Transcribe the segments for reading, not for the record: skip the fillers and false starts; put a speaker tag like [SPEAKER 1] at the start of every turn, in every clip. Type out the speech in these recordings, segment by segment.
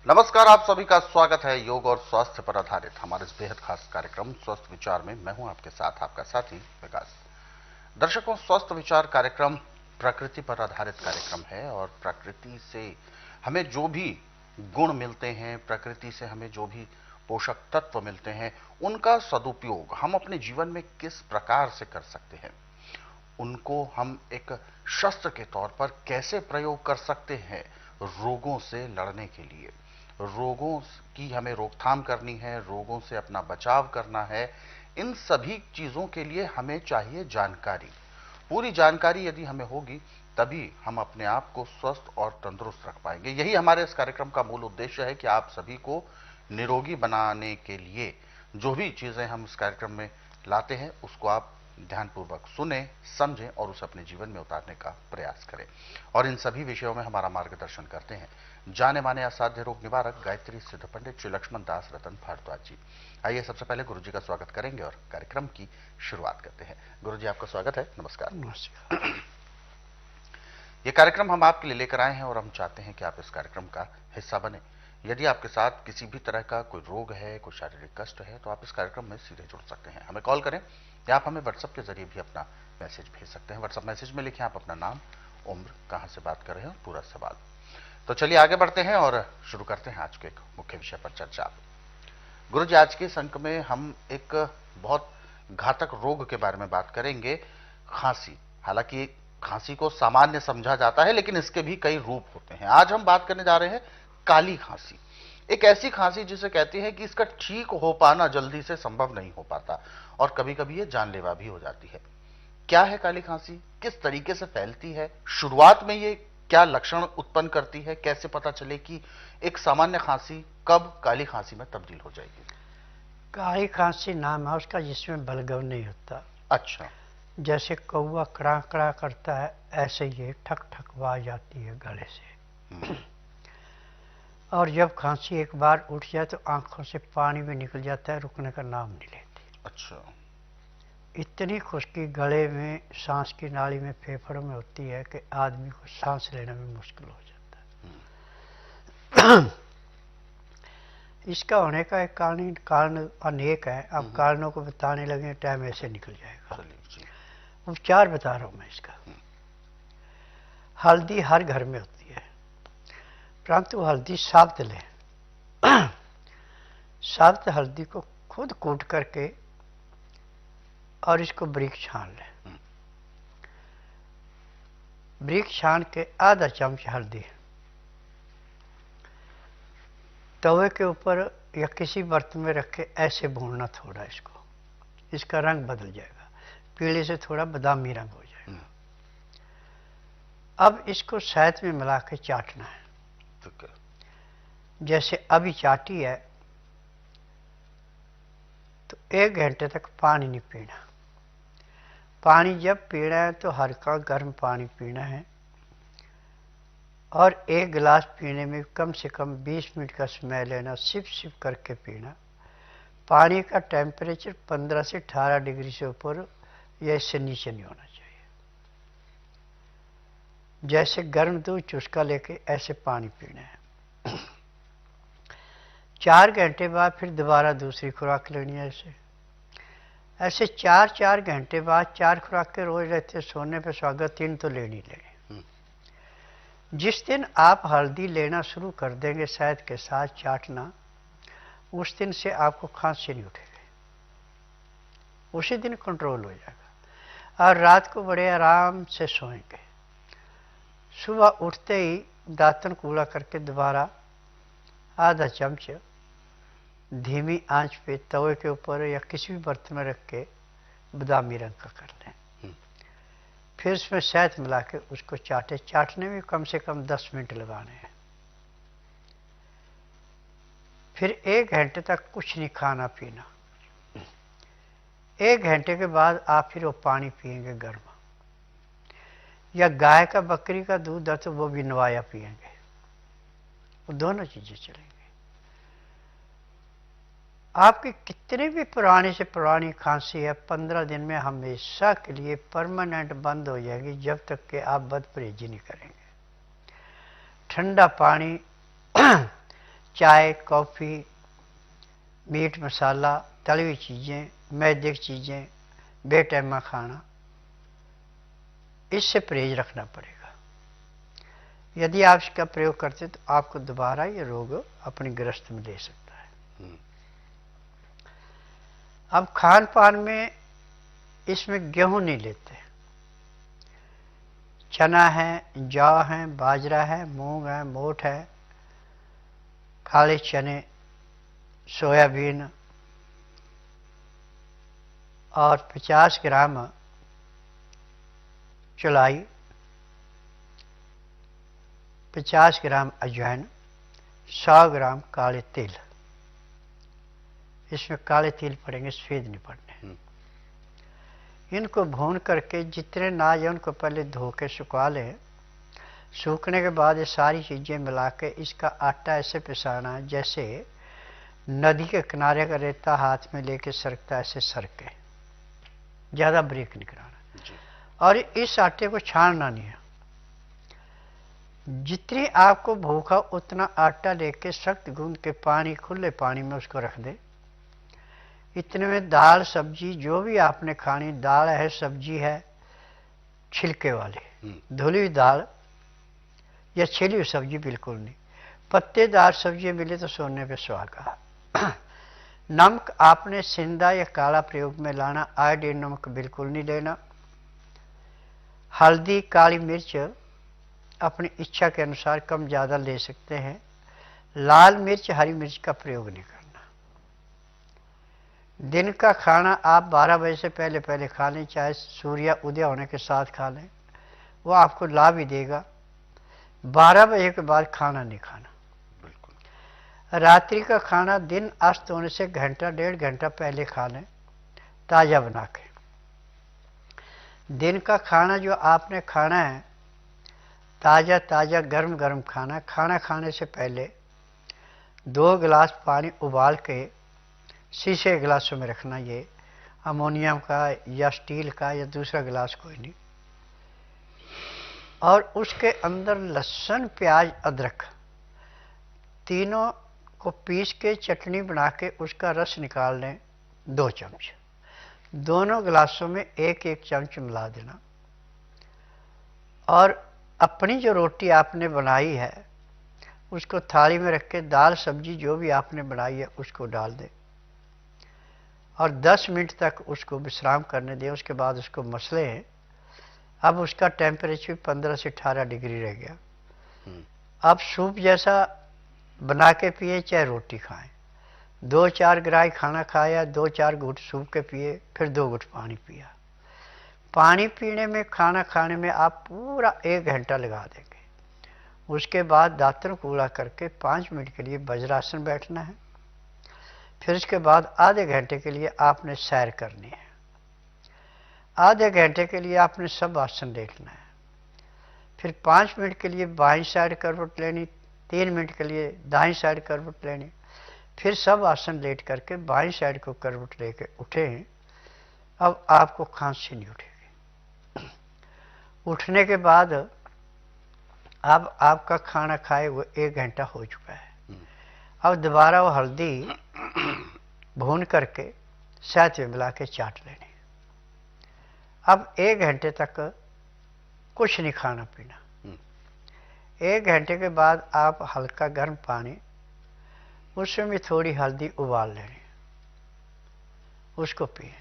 [SPEAKER 1] नमस्कार, आप सभी का स्वागत है योग और स्वास्थ्य पर आधारित हमारे इस बेहद खास कार्यक्रम स्वस्थ विचार में। मैं हूं आपके साथ आपका साथी विकास। दर्शकों, स्वस्थ विचार कार्यक्रम प्रकृति पर आधारित कार्यक्रम है और प्रकृति से हमें जो भी गुण मिलते हैं, प्रकृति से हमें जो भी पोषक तत्व मिलते हैं, उनका सदुपयोग हम अपने जीवन में किस प्रकार से कर सकते हैं, उनको हम एक शस्त्र के तौर पर कैसे प्रयोग कर सकते हैं रोगों से लड़ने के लिए। रोगों की हमें रोकथाम करनी है, रोगों से अपना बचाव करना है। इन सभी चीजों के लिए हमें चाहिए जानकारी। पूरी जानकारी यदि हमें होगी तभी हम अपने आप को स्वस्थ और तंदुरुस्त रख पाएंगे। यही हमारे इस कार्यक्रम का मूल उद्देश्य है कि आप सभी को निरोगी बनाने के लिए जो भी चीजें हम इस कार्यक्रम में लाते हैं उसको आप ध्यानपूर्वक सुने, समझें और उसे अपने जीवन में उतारने का प्रयास करें। और इन सभी विषयों में हमारा मार्गदर्शन करते हैं जाने माने असाध्य रोग निवारक गायत्री सिद्ध पंडित श्री लक्ष्मण दास रतन भारद्वाज जी। आइए सबसे पहले गुरु जी का स्वागत करेंगे और कार्यक्रम की शुरुआत करते हैं। गुरु जी, आपका स्वागत है। नमस्कार।
[SPEAKER 2] नमस्कार।
[SPEAKER 1] ये कार्यक्रम हम आपके लिए लेकर आए हैं और हम चाहते हैं कि आप इस कार्यक्रम का हिस्सा बने। यदि आपके साथ किसी भी तरह का कोई रोग है, कोई शारीरिक कष्ट है, तो आप इस कार्यक्रम में सीधे जुड़ सकते हैं। हमें कॉल करें या आप हमें व्हाट्सएप के जरिए भी अपना मैसेज भेज सकते हैं। व्हाट्सएप मैसेज में लिखें आप अपना नाम, उम्र, कहां से बात कर रहे हैं, पूरा सवाल। तो चलिए आगे बढ़ते हैं और शुरू करते हैं आज के एक मुख्य विषय पर चर्चा। गुरु जी, आज के इस अंक में हम एक बहुत घातक रोग के बारे में बात करेंगे, खांसी। हालांकि खांसी को सामान्य समझा जाता है लेकिन इसके भी कई रूप होते हैं। आज हम बात करने जा रहे हैं काली खांसी। एक ऐसी खांसी जिसे कहते हैं कि इसका ठीक हो पाना जल्दी से संभव नहीं हो पाता और कभी कभी ये जानलेवा भी हो जाती है। क्या है काली खांसी, किस तरीके से फैलती है, शुरुआत में ये क्या लक्षण उत्पन्न करती है, कैसे पता चले कि एक सामान्य खांसी कब काली खांसी में तब्दील हो जाएगी?
[SPEAKER 2] काली खांसी नाम है उसका, जिसमें बलगम नहीं होता।
[SPEAKER 1] अच्छा।
[SPEAKER 2] जैसे कौवा कड़ा कड़ा करता है, ऐसे ये ठक ठक आवाज आती है गले से। और जब खांसी एक बार उठ जाए तो आंखों से पानी भी निकल जाता है, रुकने का नाम नहीं लेती।
[SPEAKER 1] अच्छा। इतनी
[SPEAKER 2] खुश्की गले में, सांस की नाली में, फेफड़ों में होती है कि आदमी को सांस लेने में मुश्किल हो जाता है। इसका होने का एक कारण अनेक है। अब कारणों को बताने लगे टाइम ऐसे निकल जाएगा। उपचार बता रहा हूं मैं इसका। हल्दी हर घर में होती है, परंतु हल्दी साब्त लें। साब्त हल्दी को खुद कूट करके और इसको बारीक छान लें। बारीक छान के आधा चम्मच हल्दी तवे के ऊपर या किसी बर्तन में रख के ऐसे भूनना थोड़ा इसको। इसका रंग बदल जाएगा, पीले से थोड़ा बादामी रंग हो जाएगा। अब इसको शहद में मिला के चाटना है। जैसे अभी चाटी है तो 1 घंटे तक पानी नहीं पीना। पानी जब पीना है तो हल्का गर्म पानी पीना है और 1 गिलास पीने में कम से कम 20 मिनट का समय लेना, सिप सिप करके पीना। पानी का टेम्परेचर 15 से 18 डिग्री से ऊपर या इससे नीचे नहीं होना चाहिए। जैसे गर्म दूध चुस्का लेके ऐसे पानी पीना है। 4 घंटे बाद फिर दोबारा दूसरी खुराक लेनी है। ऐसे 4-4 घंटे बाद 4 खुराकें रोज रहते, सोने पे सुहागा 3 तो लेनी लेनी। जिस दिन आप हल्दी लेना शुरू कर देंगे शहद के साथ चाटना, उस दिन से आपको खांसी नहीं उठेगी, उसी दिन कंट्रोल हो जाएगा। और रात को बड़े आराम से सोएंगे। सुबह उठते ही दांतन कूला करके दोबारा आधा चम्मच धीमी आंच पे तवे के ऊपर या किसी भी बर्तन में रख के बादामी रंग का कर लें। फिर उसमें शहद मिला के उसको चाटे। चाटने में कम से कम 10 मिनट लगाने हैं। फिर 1 घंटे तक कुछ नहीं खाना पीना। 1 घंटे के बाद आप फिर वो पानी पिएंगे गर्म, या गाय का बकरी का दूध है तो वो भी नवाया पिएंगे। वो दोनों चीजें चलेंगी। आपकी कितनी भी पुरानी से पुरानी खांसी है, 15 दिन में हमेशा के लिए परमानेंट बंद हो जाएगी, जब तक कि आप बदपरहेजी नहीं करेंगे। ठंडा पानी चाय, कॉफ़ी, मीट मसाला, तली हुई चीज़ें, मैदे की चीज़ें, बेटैमा खाना, इससे परहेज रखना पड़ेगा। यदि आप इसका प्रयोग करते तो आपको दोबारा ये रोग अपनी गिरफ्त में ले सकता है। अब खान पान में इसमें गेहूं नहीं लेते, चना है, जौ है, बाजरा है, मूंग है, मोठ है, काले चने, सोयाबीन और 50 ग्राम चौलाई, 50 ग्राम अजवाइन, 100 ग्राम काले तिल। इसमें काले तिल पड़ेंगे, सफेद नहीं पड़ने। इनको भून करके जितने नाज है उनको पहले धो के सुखा लें। सूखने के बाद ये सारी चीज़ें मिला के इसका आटा ऐसे पिसाना जैसे नदी के किनारे का रेता हाथ में लेके सरकता, ऐसे सरके, ज़्यादा ब्रेक नहीं कराना। और इस आटे को छानना नहीं है। जितनी आपको भूखा उतना आटा लेके सख्त गूंद के पानी, खुले पानी में उसको रख दे। इतने में दाल सब्जी जो भी आपने खानी, दाल है, सब्जी है, छिलके वाली धुली हुई दाल या छिली हुई सब्जी बिल्कुल नहीं, पत्तेदार सब्जी मिले तो सोने पे सुहागा। नमक आपने सिंधा या काला प्रयोग में लाना, आयोडीन नमक बिल्कुल नहीं लेना। हल्दी, काली मिर्च अपनी इच्छा के अनुसार कम ज़्यादा ले सकते हैं। लाल मिर्च, हरी मिर्च का प्रयोग नहीं करना। दिन का खाना आप 12 बजे से पहले पहले खा लें, चाहे सूर्य उदय होने के साथ खा लें, वो आपको लाभ ही देगा। 12 बजे के बाद खाना नहीं खाना। बिल्कुल। रात्रि का खाना दिन अस्त होने से घंटा 1.5 घंटा पहले खा लें, ताज़ा बना के। दिन का खाना जो आपने खाना है, ताज़ा ताज़ा गर्म गर्म खाना, खाना खाने से पहले 2 गिलास पानी उबाल के शीशे के गिलासों में रखना। ये अमोनियम का या स्टील का या दूसरा गिलास कोई नहीं। और उसके अंदर लहसुन, प्याज, अदरक तीनों को पीस के चटनी बना के उसका रस निकाल लें, 2 चम्मच। दोनों गिलासों में 1-1 चम्मच मिला देना। और अपनी जो रोटी आपने बनाई है उसको थाली में रख के दाल सब्जी जो भी आपने बनाई है उसको डाल दें और 10 मिनट तक उसको विश्राम करने दें। उसके बाद उसको मसलें। अब उसका टेम्परेचर 15 से 18 डिग्री रह गया। अब सूप जैसा बना के पिए, चाहे रोटी खाएं। 2-4 ग्राही खाना खाया, 2-4 घूंट सूप के पिए, फिर 2 घूंट पानी पिया। पानी पीने में, खाना खाने में आप पूरा 1 घंटा लगा देंगे। उसके बाद दांतों को कूला करके 5 मिनट के लिए वज्रासन बैठना है। फिर उसके बाद आधे घंटे के लिए आपने सैर करनी है। आधे घंटे के लिए आपने सब आसन देखना है। फिर 5 मिनट के लिए बाईं साइड करवट लेनी, 3 मिनट के लिए दाईं साइड करवट लेनी। फिर सब आसन लेट करके बाईं साइड को करवट लेके उठे। अब आपको खांसी नहीं उठेगी। उठने के बाद अब आपका खाना खाए हुए 1 घंटा हो चुका है। अब दोबारा वो हल्दी भून करके शहद में मिला के चाट लेनी। अब 1 घंटे तक कुछ नहीं खाना पीना। 1 घंटे के बाद आप हल्का गर्म पानी, उसमें भी थोड़ी हल्दी उबाल लेनी, उसको पिए।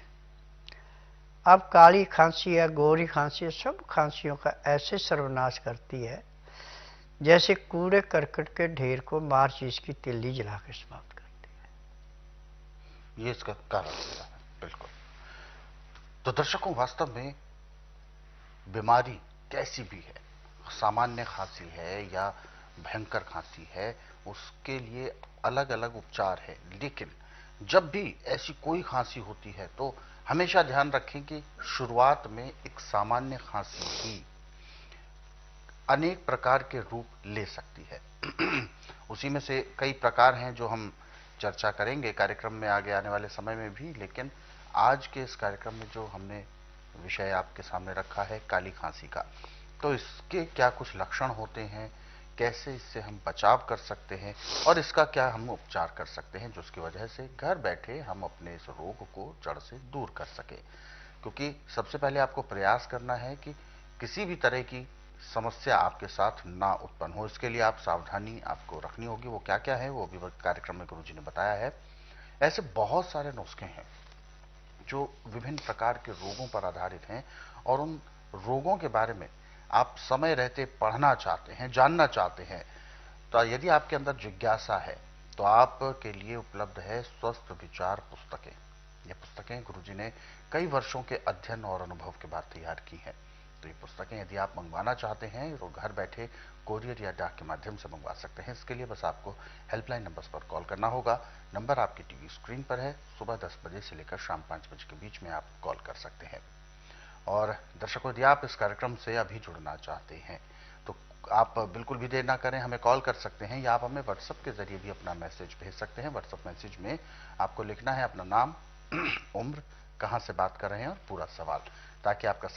[SPEAKER 2] अब काली खांसी है, गोरी खांसी है, सब खांसियों का ऐसे सर्वनाश करती है जैसे कूड़े करकट के ढेर को माचिस की तिल्ली जला के समाप्त करती है।
[SPEAKER 1] ये इसका कारण है। बिल्कुल। तो दर्शकों, वास्तव में बीमारी कैसी भी है, सामान्य खांसी है या भयंकर खांसी है, उसके लिए अलग अलग उपचार है। लेकिन जब भी ऐसी कोई खांसी होती है तो हमेशा ध्यान रखें कि शुरुआत में एक सामान्य खांसी ही अनेक प्रकार के रूप ले सकती है। उसी में से कई प्रकार हैं जो हम चर्चा करेंगे कार्यक्रम में आगे आने वाले समय में भी। लेकिन आज के इस कार्यक्रम में जो हमने विषय आपके सामने रखा है काली खांसी का, तो इसके क्या कुछ लक्षण होते हैं, कैसे इससे हम बचाव कर सकते हैं और इसका क्या हम उपचार कर सकते हैं, जिसकी वजह से घर बैठे हम अपने इस रोग को जड़ से दूर कर सके। क्योंकि सबसे पहले आपको प्रयास करना है कि किसी भी तरह की समस्या आपके साथ ना उत्पन्न हो। इसके लिए आप सावधानी आपको रखनी होगी। वो क्या क्या है वो भी कार्यक्रम में गुरुजी ने बताया है। ऐसे बहुत सारे नुस्खे हैं जो विभिन्न प्रकार के रोगों पर आधारित हैं और उन रोगों के बारे में आप समय रहते पढ़ना चाहते हैं, जानना चाहते हैं, तो यदि आपके अंदर जिज्ञासा है तो आपके लिए उपलब्ध है स्वस्थ विचार पुस्तकें। ये पुस्तकें गुरुजी ने कई वर्षों के अध्ययन और अनुभव के बाद तैयार की हैं। तो ये पुस्तकें यदि आप मंगवाना चाहते हैं तो घर बैठे कोरियर या डाक के माध्यम से मंगवा सकते हैं। इसके लिए बस आपको हेल्पलाइन नंबर्स पर कॉल करना होगा। नंबर आपकी टीवी स्क्रीन पर है। सुबह 10 बजे से लेकर शाम 5 बजे के बीच में आप कॉल कर सकते हैं। और दर्शकों, यदि आप इस कार्यक्रम से अभी जुड़ना चाहते हैं तो आप बिल्कुल भी देर ना करें, हमें कॉल कर सकते हैं या आप हमें व्हाट्सएप के जरिए भी अपना मैसेज भेज सकते हैं। व्हाट्सएप मैसेज में आपको लिखना है अपना नाम, उम्र, कहां से बात कर रहे हैं और पूरा सवाल, ताकि आपका